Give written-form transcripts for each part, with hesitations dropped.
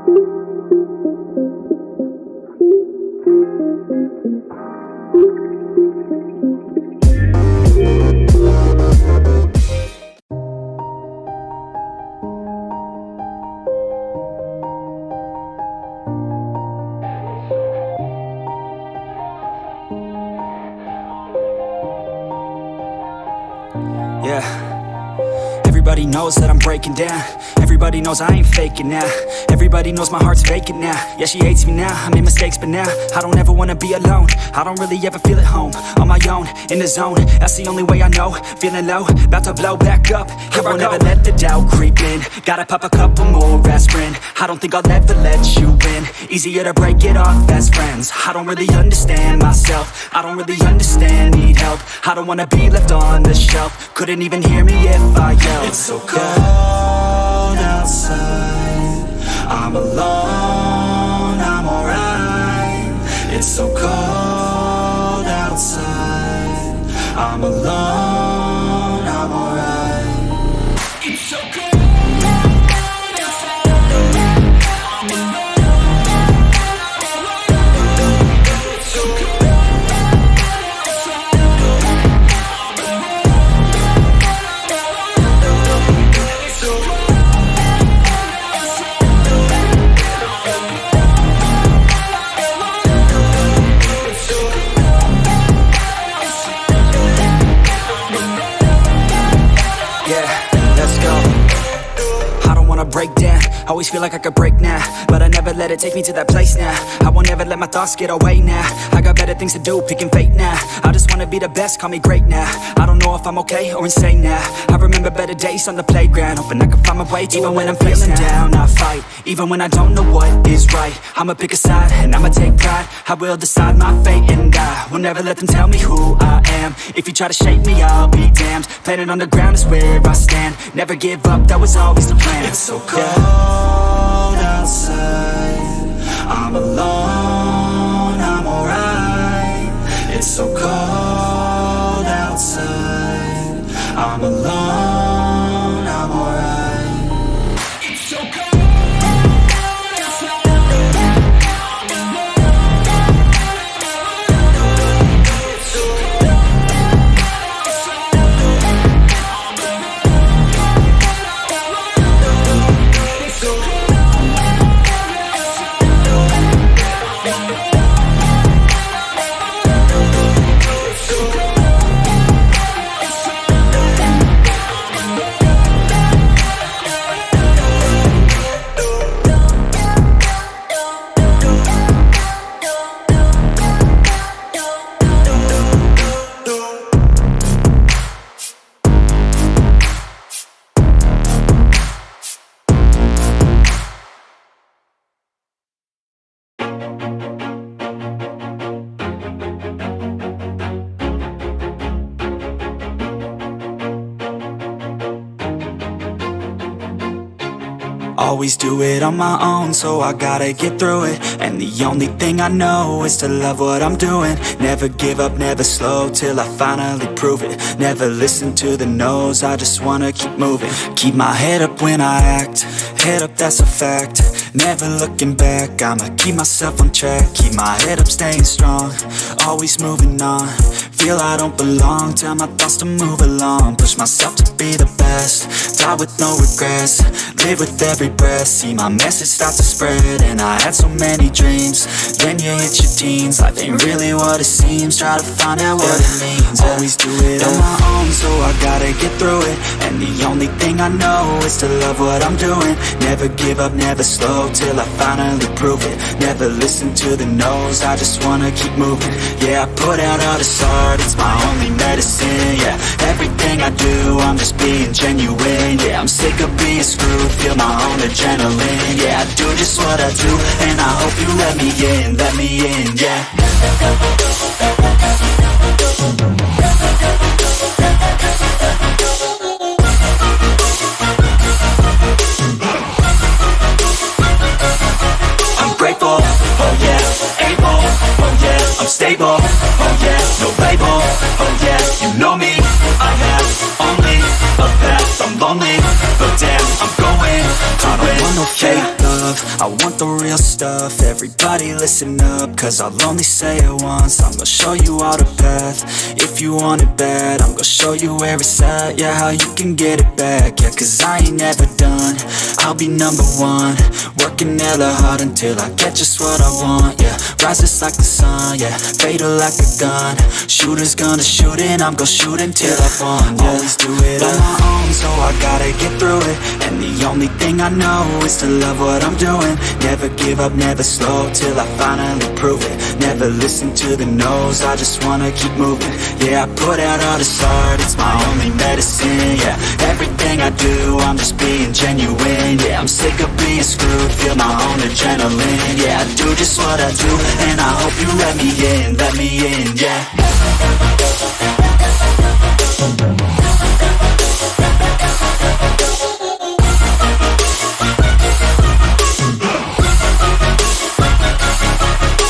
Yeah. Everybody knows that I'm breaking down. Everybody knows I ain't faking now. Everybody knows my heart's vacant now. Yeah, she hates me now, I made mistakes but now I don't ever wanna be alone. I don't really ever feel at home. On my own, in the zone, that's the only way I know. Feeling low, about to blow back up. I won't ever let the doubt creep in. Gotta pop a couple more aspirin. I don't think I'll ever let you in. Easier to break it off as friends. I don't really understand myself. I don't really understand, need help. I don't wanna be left on the shelf. Couldn't even hear me if I yelled. It's so cold outside, I'm alone, I'm alright. It's so cold outside, I'm alone, I'm alright. It's so cold. Break down, always feel like I could break now, but I never let it take me to that place now. I won't ever let my thoughts get away now. I got better things to do, picking fate now. I just wanna be the best, call me great now. I don't know if I'm okay or insane now. I remember better days on the playground, hoping I can find my way. Even when I'm feeling down, I fight. Even when I don't know what is right, I'ma pick a side and I'ma take pride. I will decide my fate and I will never let them tell me who I am. If you try to shape me, I'll be damned. Planet on the ground is where I stand. Never give up, that was always the plan. It's so cold outside, I'm alone, I'm alright. It's so cold outside, I'm alone, I'm alright. It's so cold. Always do it on my own, so I gotta get through it. And the only thing I know is to love what I'm doing. Never give up, never slow, till I finally prove it. Never listen to the no's, I just wanna keep moving. Keep my head up when I act, head up, that's a fact. Never looking back, I'ma keep myself on track. Keep my head up, staying strong, always moving on. Feel I don't belong, tell my thoughts to move along. Push myself to be the best, die with no regrets. Live with every breath, see my message start to spread. And I had so many dreams, then you hit your teens. Life ain't really what it seems, try to find out what it means. Always do it on my own, so I gotta get through it. And the only thing I know is to love what I'm doing. Never give up, never slow, till I finally prove it. Never listen to the no's, I just wanna keep moving. Yeah, I put out all this art, it's my only medicine. Yeah, everything I do, I'm just being genuine. Yeah, I'm sick of being screwed, feel my own adrenaline. Yeah, I do just what I do, and I hope you let me in, yeah. I'm grateful, oh yeah, able, oh yeah, I'm stable, oh yeah, no label, oh yeah, you know me, I have only a path, I'm lonely, but damn, I'm going to win. I don't want no fake love, love, I want the real stuff. Everybody listen up, cause I'll only say it once. I'm gonna show you all the path. If you want it bad, I'm gonna show you where it's at. Yeah, how you can get it back. Yeah, cause I ain't never done. I'll be number one, working hella hard until I get just what I want. Yeah, rises like the sun, yeah, fatal like a gun. Shooter's gonna shoot and I'm gonna shoot until I won. Yeah, always do it on my own, so I gotta get through it. And the only thing I know is to love what I'm doing. Never give up, never slow, till I finally prove it. Never listen to the no's, I just wanna keep moving. Yeah, I put out all this art, it's my only medicine. Yeah, everything I do, I'm just being genuine. Yeah, I'm sick of being screwed, feel my own adrenaline. Yeah, I do just what I do, and I hope you let me in, yeah.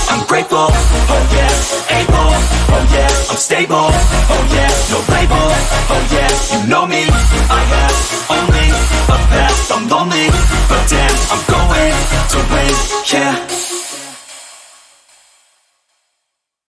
I'm grateful, oh yeah, able, oh yeah, I'm stable, oh yeah,